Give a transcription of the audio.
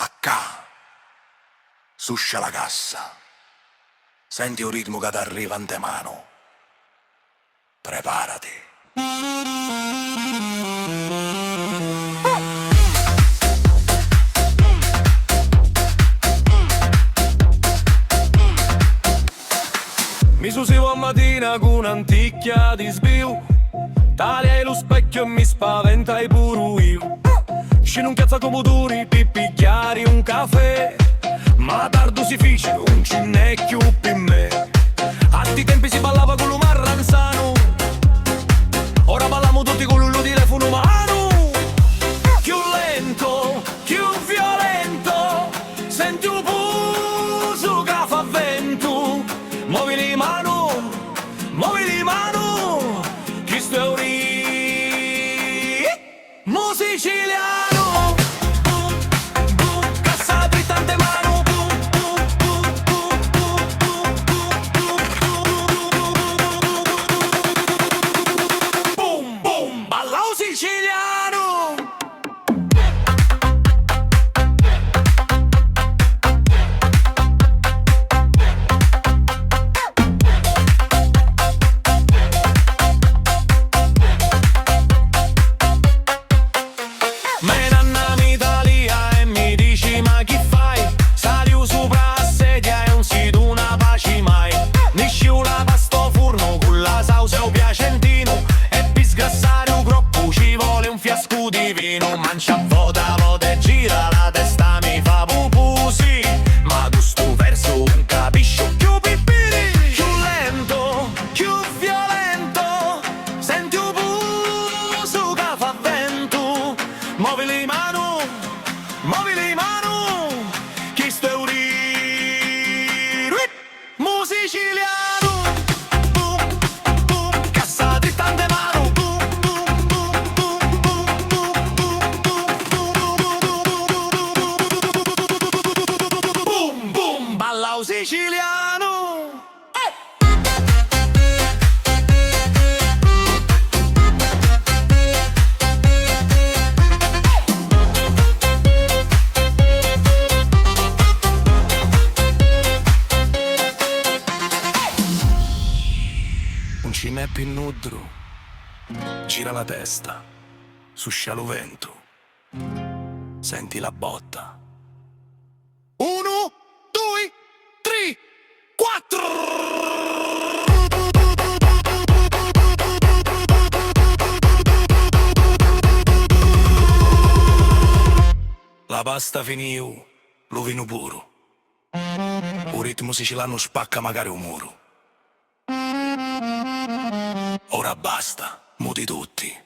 Acca, suscia la cassa. Senti un ritmo che ti arriva in te mano. Preparati. Mi susivo a mattina con un'anticchia di sbiu. Tagliai lo specchio e mi spaventai pure io. Scendo un cazzo come duri, pippigliari un caffè. Ma tardo si fece, un cinnecchio per me. A ti tempi si ballava con lo marranzano. Ora balliamo tutti con l'ullo di telefono mano. Più lento, più violento. Senti un pulso che fa vento. Muovi le mano, muovi le mano. Chi sto è un siciliano. Cassa dritta in te mano. Boom, boom, ballao siciliano. Me nanna mi talia e mi dici ma chi fai? Sali sopra la sedia e non si una pace mai. Ni sciula pa sto forno con la sausa o piacentino. E per sgrassare un groppo ci vuole un fiasco di vino. Mancia vota, vota e gira la testa mi fa pupù sì. Ma tu sto verso non capisci più pipiri. Più lento, più violento. Senti un pulso che fa vento. Muovi le mano, muovi le mano. Chi sto è un siciliano. Boom, boom, cassa dritta in te mano. Boom, boom, boom, boom, boom, boom, boom, boom, ballao siciliano. Un cinè più nudro, gira la testa, suscia lo vento, senti la botta. 1, 2, 3, 4. La pasta finiu, lo vino puro. Un ritmo siciliano spacca magari un muro. Ora basta, muti tutti.